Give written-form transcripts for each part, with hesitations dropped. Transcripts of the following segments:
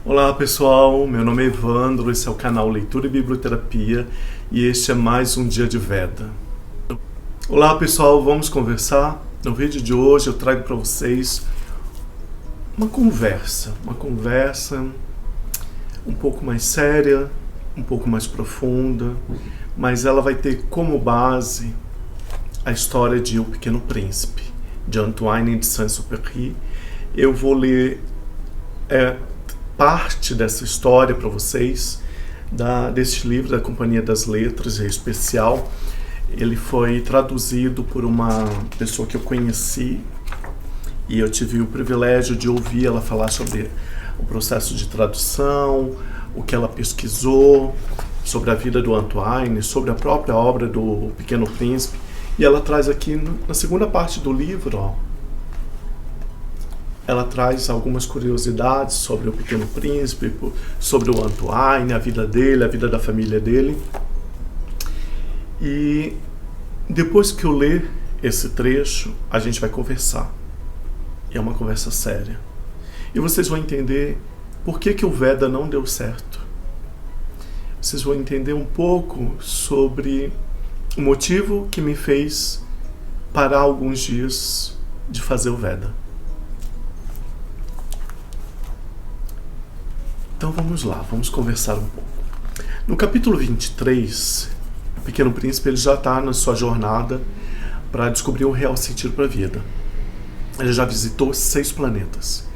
Olá pessoal, meu nome é Evandro, esse é o canal Leitura e Biblioterapia e este é mais um dia de Veda. Olá pessoal, vamos conversar? No vídeo de hoje eu trago para vocês uma conversa um pouco mais séria, um pouco mais profunda, mas ela vai ter como base a história de O Pequeno Príncipe, de Antoine de Saint-Exupéry. Eu vou ler parte dessa história para vocês, deste livro da Companhia das Letras, em especial. Ele foi traduzido por uma pessoa que eu conheci e eu tive o privilégio de ouvir ela falar sobre o processo de tradução, o que ela pesquisou, sobre a vida do Antoine, sobre a própria obra do Pequeno Príncipe. E ela traz aqui, na segunda parte do livro, ela traz algumas curiosidades sobre o Pequeno Príncipe, sobre o Antoine, a vida dele, a vida da família dele. E depois que eu ler esse trecho, a gente vai conversar. E é uma conversa séria. E vocês vão entender por que o Veda não deu certo. Vocês vão entender um pouco sobre o motivo que me fez parar alguns dias de fazer o Veda. Então vamos lá, vamos conversar um pouco. No capítulo 23, o Pequeno Príncipe ele já está na sua jornada para descobrir o real sentido para a vida. Ele já visitou 6 planetas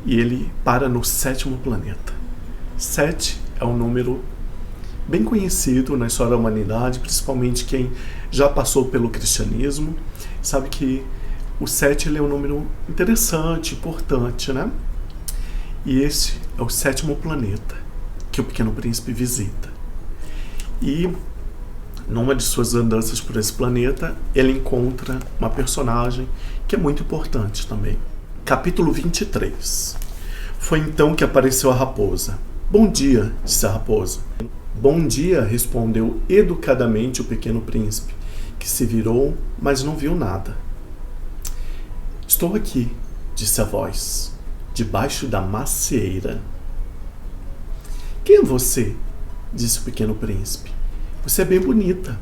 e ele para no 7º planeta. 7 é um número bem conhecido na história da humanidade, principalmente quem já passou pelo cristianismo, sabe que o 7 ele é um número interessante, importante, né? E esse é o 7º planeta que o Pequeno Príncipe visita. E numa de suas andanças por esse planeta, ele encontra uma personagem que é muito importante também. Capítulo 23. Foi então que apareceu a raposa. Bom dia, disse a raposa. Bom dia, respondeu educadamente o Pequeno Príncipe, que se virou, mas não viu nada. Estou aqui, disse a voz, debaixo da macieira. Quem é você? Disse o Pequeno Príncipe. Você é bem bonita.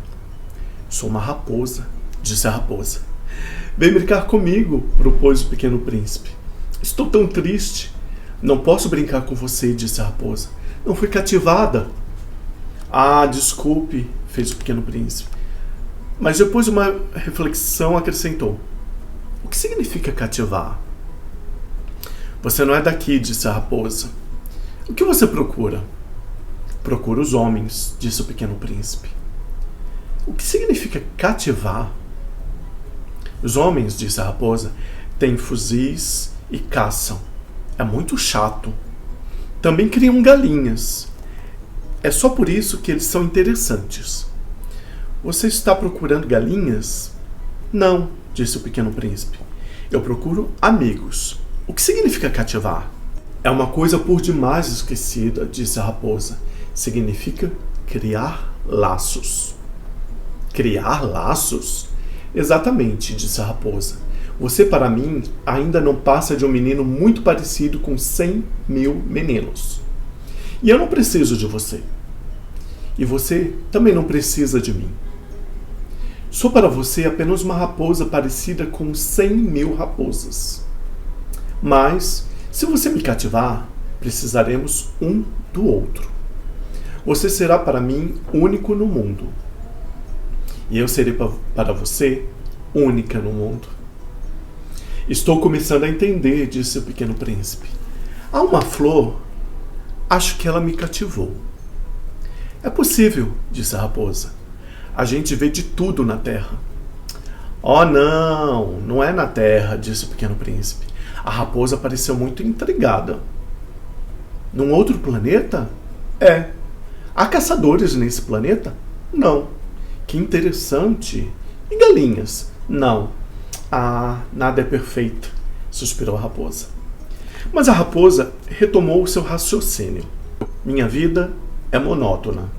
Sou uma raposa, disse a raposa. Vem brincar comigo, propôs o Pequeno Príncipe. Estou tão triste. Não posso brincar com você, disse a raposa. Não fui cativada. Ah, desculpe, fez o Pequeno Príncipe. Mas depois de uma reflexão acrescentou. O que significa cativar? Você não é daqui, disse a raposa. O que você procura? Procuro os homens, disse o Pequeno Príncipe. O que significa cativar? Os homens, disse a raposa, têm fuzis e caçam. É muito chato. Também criam galinhas. É só por isso que eles são interessantes. Você está procurando galinhas? Não, disse o Pequeno Príncipe. Eu procuro amigos. O que significa cativar? É uma coisa por demais esquecida, disse a raposa. Significa criar laços. Criar laços? Exatamente, disse a raposa. Você, para mim, ainda não passa de um menino muito parecido com 100.000 meninos. E eu não preciso de você. E você também não precisa de mim. Sou para você apenas uma raposa parecida com 100.000 raposas. Mas, se você me cativar, precisaremos um do outro. Você será para mim único no mundo. E eu serei para você única no mundo. Estou começando a entender, disse o Pequeno Príncipe. Há uma flor, acho que ela me cativou. É possível, disse a raposa. A gente vê de tudo na terra. Oh, não, não é na terra, disse o Pequeno Príncipe. A raposa pareceu muito intrigada. Num outro planeta? É. Há caçadores nesse planeta? Não. Que interessante. E galinhas? Não. Ah, nada é perfeito, suspirou a raposa. Mas a raposa retomou o seu raciocínio. Minha vida é monótona.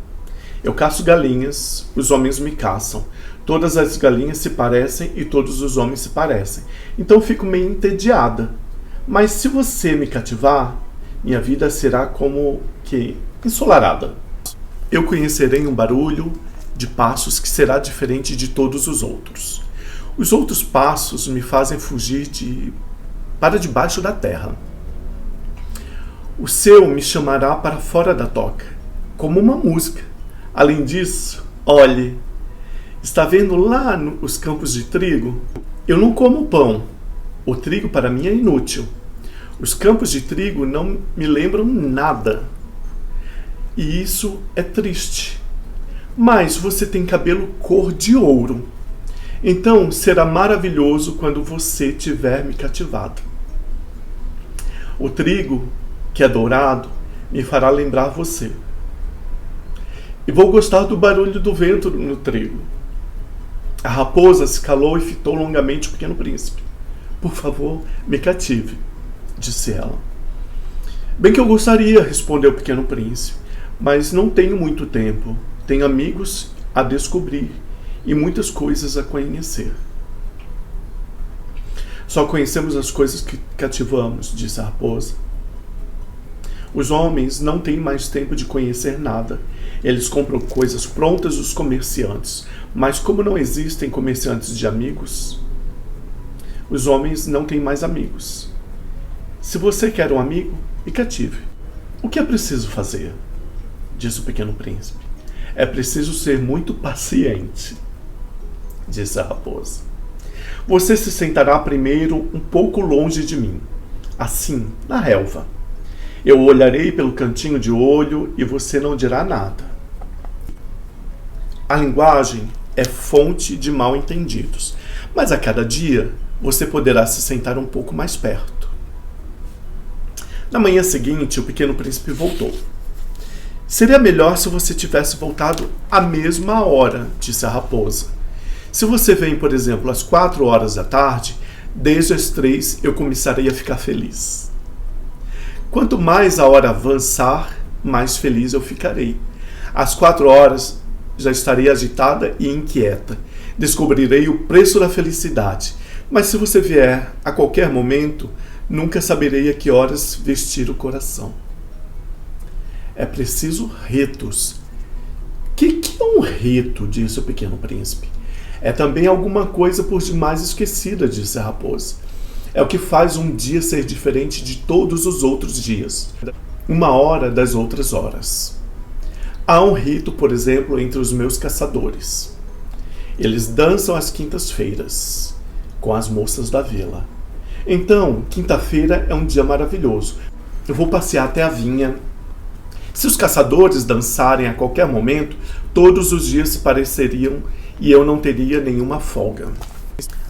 Eu caço galinhas, os homens me caçam. Todas as galinhas se parecem e todos os homens se parecem. Então fico meio entediada. Mas se você me cativar, Minha vida será como que ensolarada. Eu conhecerei um barulho de passos que será diferente de todos os outros. Os outros passos me fazem fugir para debaixo da terra. O seu me chamará para fora da toca, como uma música. Além disso, olhe, está vendo lá os campos de trigo? Eu não como pão. O trigo para mim é inútil. Os campos de trigo não me lembram nada. E isso é triste. Mas você tem cabelo cor de ouro. Então será maravilhoso quando você tiver me cativado. O trigo, que é dourado, me fará lembrar você. E vou gostar do barulho do vento no trigo. A raposa se calou e fitou longamente o pequeno príncipe. Por favor, me cative, disse ela. Bem que eu gostaria, respondeu o pequeno príncipe, mas não tenho muito tempo. Tenho amigos a descobrir e muitas coisas a conhecer. Só conhecemos as coisas que cativamos, disse a raposa. Os homens não têm mais tempo de conhecer nada. Eles compram coisas prontas dos comerciantes. Mas como não existem comerciantes de amigos, os homens não têm mais amigos. Se você quer um amigo, me cative. O que é preciso fazer? Disse o pequeno príncipe. É preciso ser muito paciente, disse a raposa. Você se sentará primeiro um pouco longe de mim, assim, na relva. Eu olharei pelo cantinho de olho e você não dirá nada. A linguagem é fonte de mal-entendidos, mas a cada dia você poderá se sentar um pouco mais perto. Na manhã seguinte, o pequeno príncipe voltou. Seria melhor se você tivesse voltado à mesma hora, disse a raposa. Se você vem, por exemplo, às 4 horas da tarde, desde as 3 eu começarei a ficar feliz. Quanto mais a hora avançar, mais feliz eu ficarei. Às 4 horas já estarei agitada e inquieta. Descobrirei o preço da felicidade. Mas se você vier a qualquer momento, nunca saberei a que horas vestir o coração. É preciso ritos. Que é um rito? Disse o pequeno príncipe. É também alguma coisa por demais esquecida, disse a raposa. É o que faz um dia ser diferente de todos os outros dias. Uma hora das outras horas. Há um rito, por exemplo, entre os meus caçadores. Eles dançam às quintas-feiras com as moças da vila. Então, quinta-feira é um dia maravilhoso. Eu vou passear até a vinha. Se os caçadores dançarem a qualquer momento, todos os dias se pareceriam e eu não teria nenhuma folga.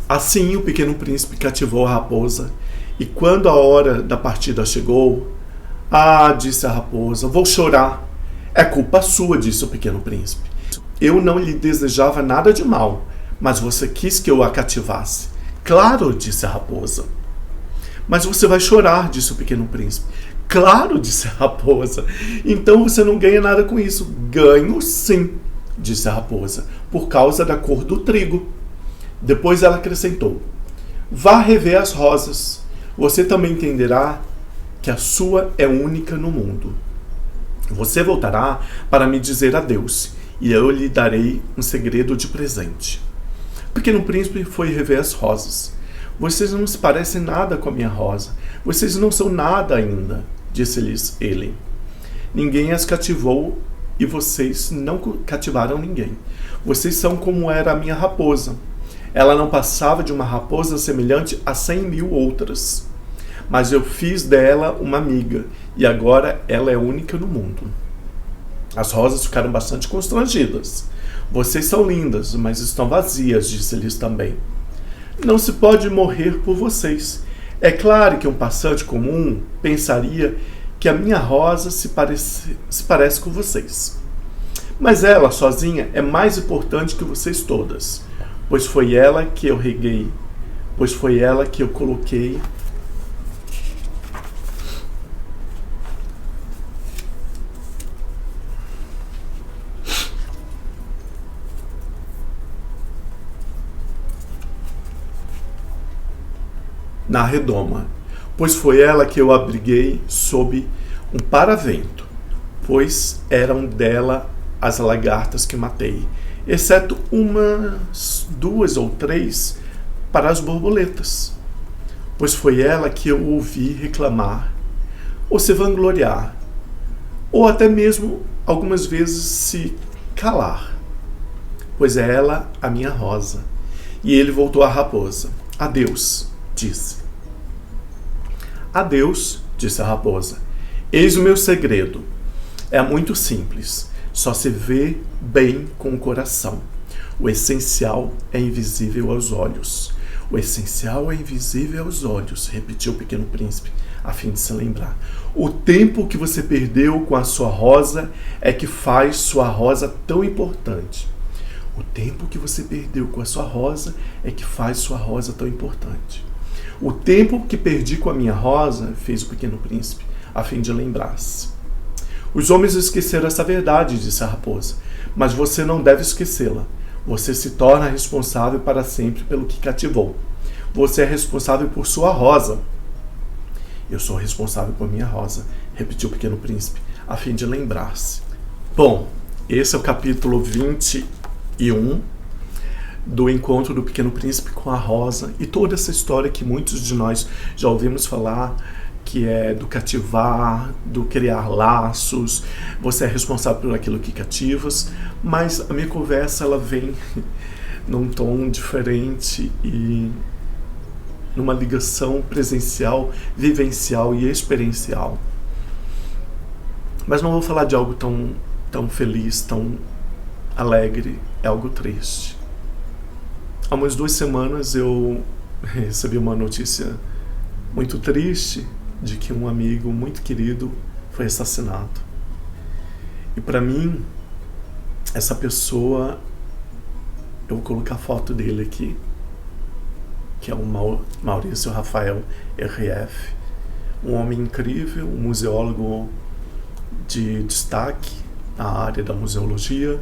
Assim, o pequeno príncipe cativou a raposa, e quando a hora da partida chegou, disse a raposa, vou chorar. É culpa sua, disse o pequeno príncipe. Eu não lhe desejava nada de mal, mas você quis que eu a cativasse. Claro, disse a raposa. Mas você vai chorar, disse o pequeno príncipe. Claro, disse a raposa. Então você não ganha nada com isso. Ganho sim, disse a raposa, por causa da cor do trigo. Depois ela acrescentou, vá rever as rosas. Você também entenderá que a sua é única no mundo. Você voltará para me dizer adeus, e eu lhe darei um segredo de presente. O pequeno príncipe foi rever as rosas. Vocês não se parecem nada com a minha rosa. Vocês não são nada ainda, disse-lhes ele. Ninguém as cativou e vocês não cativaram ninguém. Vocês são como era a minha raposa. Ela não passava de uma raposa semelhante a 100.000 outras. Mas eu fiz dela uma amiga, e agora ela é única no mundo. As rosas ficaram bastante constrangidas. Vocês são lindas, mas estão vazias, disse-lhes também. Não se pode morrer por vocês. É claro que um passante comum pensaria que a minha rosa se parece com vocês. Mas ela, sozinha, é mais importante que vocês todas, pois foi ela que eu reguei, pois foi ela que eu coloquei na redoma, pois foi ela que eu abriguei sob um paravento, pois eram dela as lagartas que matei, exceto umas 2 ou 3 para as borboletas, pois foi ela que eu ouvi reclamar, ou se vangloriar, ou até mesmo algumas vezes se calar, pois é ela a minha rosa. E ele voltou à raposa. Adeus, disse. Adeus, disse a raposa. Eis o meu segredo. É muito simples, só se vê bem com o coração. O essencial é invisível aos olhos. O essencial é invisível aos olhos, repetiu o Pequeno Príncipe, a fim de se lembrar. O tempo que você perdeu com a sua rosa é que faz sua rosa tão importante. O tempo que você perdeu com a sua rosa é que faz sua rosa tão importante. O tempo que perdi com a minha rosa, fez o Pequeno Príncipe, a fim de lembrar-se. Os homens esqueceram essa verdade, disse a raposa, mas você não deve esquecê-la. Você se torna responsável para sempre pelo que cativou. Você é responsável por sua rosa. Eu sou responsável por minha rosa, repetiu o Pequeno Príncipe, a fim de lembrar-se. Bom, esse é o capítulo 21 do encontro do Pequeno Príncipe com a rosa e toda essa história que muitos de nós já ouvimos falar, que é do cativar, do criar laços. Você é responsável por aquilo que cativas, mas a minha conversa ela vem num tom diferente e numa ligação presencial, vivencial e experiencial. Mas não vou falar de algo tão feliz, tão alegre, é algo triste. Há umas 2 semanas eu recebi uma notícia muito triste de que um amigo muito querido foi assassinado. E para mim, essa pessoa, eu vou colocar a foto dele aqui, que é o Maurício Rafael RF, um homem incrível, um museólogo de destaque na área da museologia,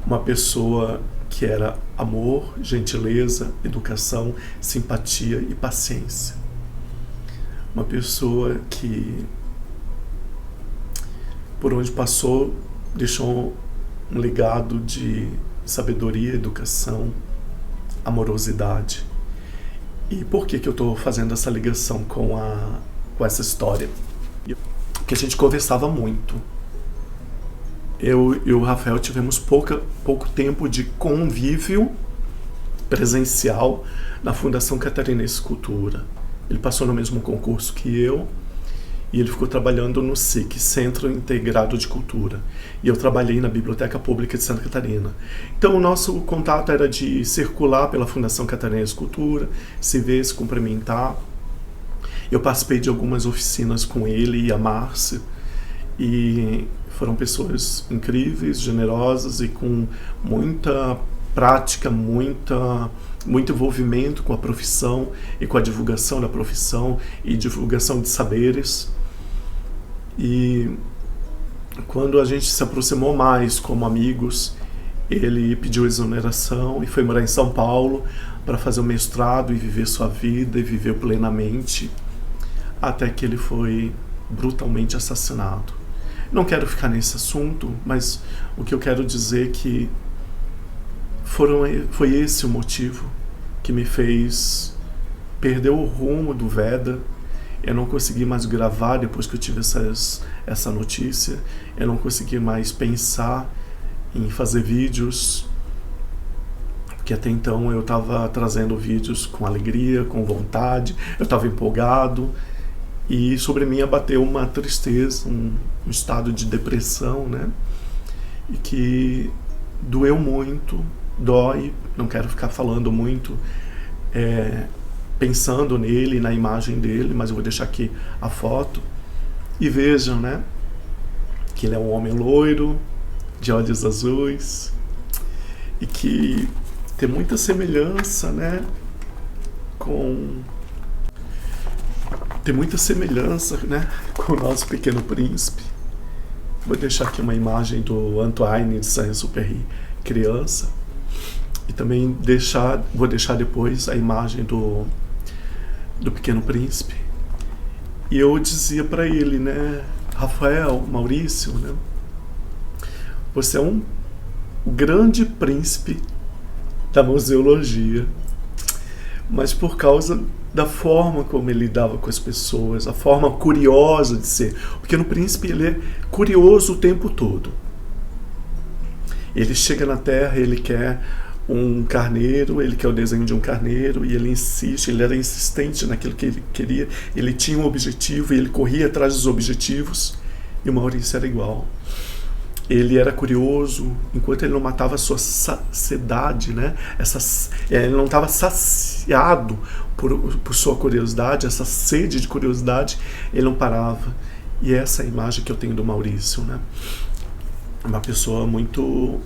uma pessoa que era amor, gentileza, educação, simpatia e paciência. Uma pessoa que, por onde passou, deixou um legado de sabedoria, educação, amorosidade. E por que eu estou fazendo essa ligação com essa história? Porque a gente conversava muito. Eu e o Rafael tivemos pouco tempo de convívio presencial na Fundação Catarinense Cultura. Ele passou no mesmo concurso que eu e ele ficou trabalhando no SIC, Centro Integrado de Cultura. E eu trabalhei na Biblioteca Pública de Santa Catarina. Então o nosso contato era de circular pela Fundação Catarinense Cultura, se ver, se cumprimentar. Eu participei de algumas oficinas com ele e a Márcia. E foram pessoas incríveis, generosas e com muita prática, muito envolvimento com a profissão e com a divulgação da profissão e divulgação de saberes. E quando a gente se aproximou mais como amigos, ele pediu exoneração e foi morar em São Paulo para fazer o mestrado e viver sua vida e viver plenamente, até que ele foi brutalmente assassinado. Não quero ficar nesse assunto, mas o que eu quero dizer é que foi esse o motivo que me fez perder o rumo do Veda. Eu não consegui mais gravar depois que eu tive essa notícia. Eu não consegui mais pensar em fazer vídeos, porque até então eu estava trazendo vídeos com alegria, com vontade, eu estava empolgado. E sobre mim abateu uma tristeza, um estado de depressão, né? E que doeu muito, dói, não quero ficar falando muito, pensando nele, na imagem dele, mas eu vou deixar aqui a foto. E vejam, né? Que ele é um homem loiro, de olhos azuis, e que tem muita semelhança, né? Tem muita semelhança, né, com o nosso Pequeno Príncipe. Vou deixar aqui uma imagem do Antoine de Saint-Exupéry, criança. E também vou deixar depois a imagem do Pequeno Príncipe. E eu dizia para ele, né, Rafael, Maurício, né? Você é o grande príncipe da museologia, mas por causa da forma como ele lidava com as pessoas, a forma curiosa de ser. O Pequeno Príncipe, ele é curioso o tempo todo. Ele chega na Terra, ele quer um carneiro, ele quer o desenho de um carneiro, e ele insiste, ele era insistente naquilo que ele queria, ele tinha um objetivo e ele corria atrás dos objetivos, e o Maurício era igual. Ele era curioso, enquanto ele não matava a sua saciedade, né? Ele não estava saciado por sua curiosidade, essa sede de curiosidade, ele não parava. E essa é a imagem que eu tenho do Maurício, né? Uma pessoa muito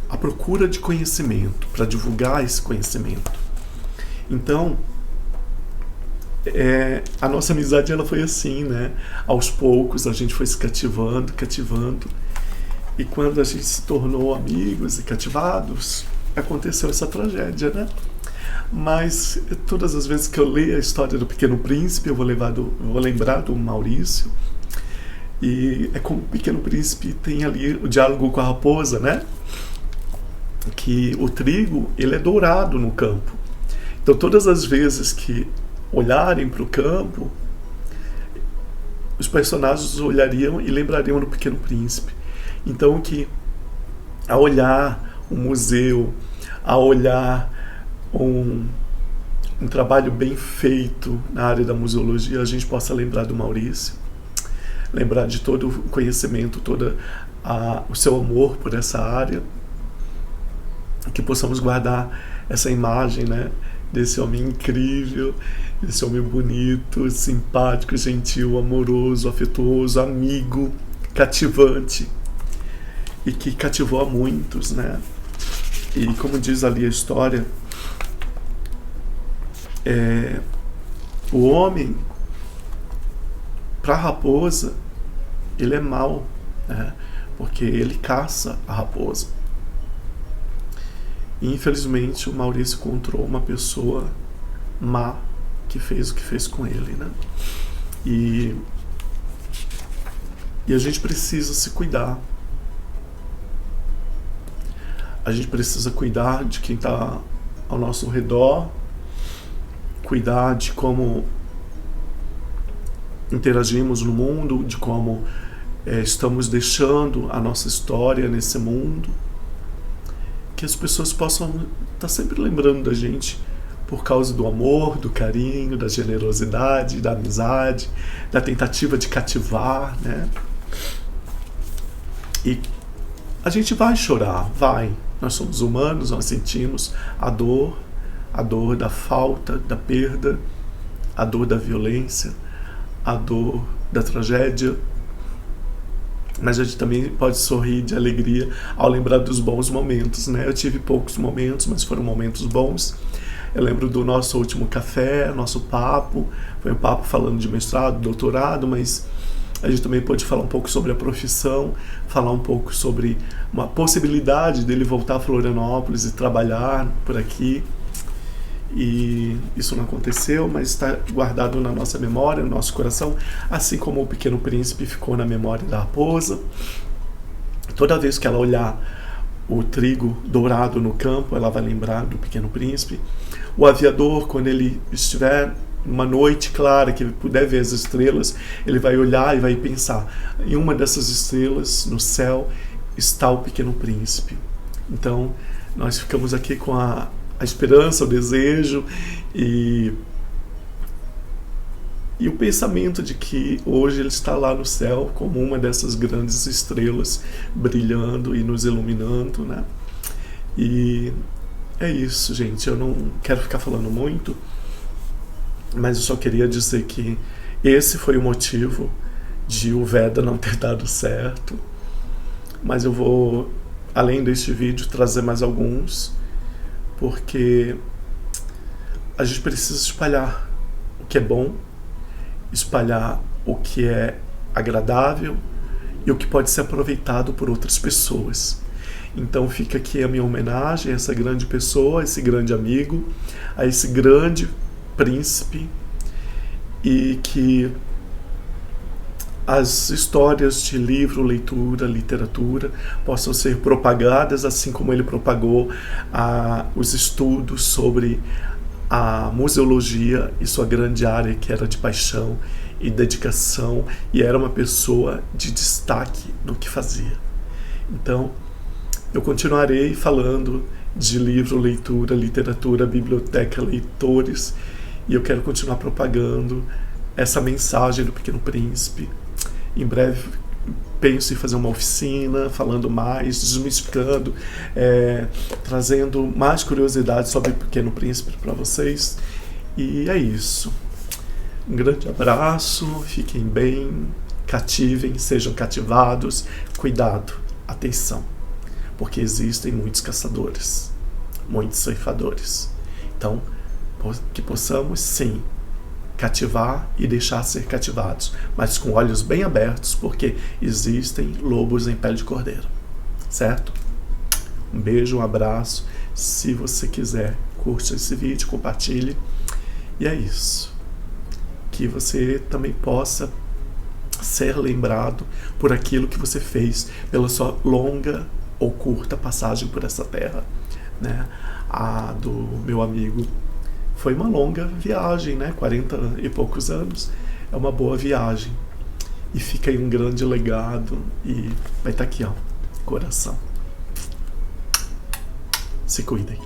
à procura de conhecimento, para divulgar esse conhecimento. Então, a nossa amizade ela foi assim, né? Aos poucos a gente foi se cativando, e quando a gente se tornou amigos e cativados, aconteceu essa tragédia, né? Mas todas as vezes que eu leio a história do Pequeno Príncipe, eu vou lembrar do Maurício, e é como o Pequeno Príncipe tem ali o diálogo com a raposa, né? Que o trigo, ele é dourado no campo. Então todas as vezes que olharem para o campo, os personagens olhariam e lembrariam do Pequeno Príncipe. Então que ao olhar um museu, ao olhar um trabalho bem feito na área da museologia, a gente possa lembrar do Maurício, lembrar de todo o conhecimento, todo o seu amor por essa área, que possamos guardar essa imagem, né, desse homem incrível, desse homem bonito, simpático, gentil, amoroso, afetuoso, amigo, cativante, e que cativou a muitos, né? E como diz ali a história, o homem, para a raposa, ele é mau, né? Porque ele caça a raposa. E infelizmente o Maurício encontrou uma pessoa má que fez o que fez com ele, né? E a gente precisa se cuidar. A gente precisa cuidar de quem está ao nosso redor, cuidar de como interagimos no mundo, de como estamos deixando a nossa história nesse mundo, que as pessoas possam estar sempre lembrando da gente por causa do amor, do carinho, da generosidade, da amizade, da tentativa de cativar, né? E a gente vai chorar, vai. Nós somos humanos, nós sentimos a dor da falta, da perda, a dor da violência, a dor da tragédia. Mas a gente também pode sorrir de alegria ao lembrar dos bons momentos, né? Eu tive poucos momentos, mas foram momentos bons. Eu lembro do nosso último café, nosso papo. Foi um papo falando de mestrado, doutorado, mas a gente também pode falar um pouco sobre a profissão, falar um pouco sobre uma possibilidade dele voltar a Florianópolis e trabalhar por aqui. E isso não aconteceu, mas está guardado na nossa memória, no nosso coração, assim como o Pequeno Príncipe ficou na memória da raposa. Toda vez que ela olhar o trigo dourado no campo, ela vai lembrar do Pequeno Príncipe. O aviador, quando ele estiver numa noite clara, que ele puder ver as estrelas, ele vai olhar e vai pensar, em uma dessas estrelas no céu está o Pequeno Príncipe. Então nós ficamos aqui com a esperança, o desejo e o pensamento de que hoje ele está lá no céu como uma dessas grandes estrelas brilhando e nos iluminando, né? E é isso, gente. Eu não quero ficar falando muito, mas eu só queria dizer que esse foi o motivo de o Veda não ter dado certo. Mas eu vou, além deste vídeo, trazer mais alguns, porque a gente precisa espalhar o que é bom, espalhar o que é agradável e o que pode ser aproveitado por outras pessoas. Então fica aqui a minha homenagem a essa grande pessoa, a esse grande amigo, a esse grande príncipe, e que as histórias de livro, leitura, literatura possam ser propagadas, assim como ele propagou os estudos sobre a museologia e sua grande área, que era de paixão e dedicação, e era uma pessoa de destaque no que fazia. Então, eu continuarei falando de livro, leitura, literatura, biblioteca, leitores, e eu quero continuar propagando essa mensagem do Pequeno Príncipe. Em breve penso em fazer uma oficina falando mais, desmistificando, trazendo mais curiosidades sobre o Pequeno Príncipe para vocês. E é isso. Um grande abraço, fiquem bem, cativem, sejam cativados, cuidado, atenção, porque existem muitos caçadores, muitos ceifadores. Então, que possamos sim cativar e deixar ser cativados, mas com olhos bem abertos, porque existem lobos em pele de cordeiro, certo? Um beijo, um abraço. Se você quiser, curta esse vídeo, compartilhe. E é isso. Que você também possa ser lembrado por aquilo que você fez, pela sua longa ou curta passagem por essa terra, né? A do meu amigo foi uma longa viagem, né? 40 e poucos anos. É uma boa viagem. E fica aí um grande legado. E vai estar aqui, ó, coração. Se cuidem.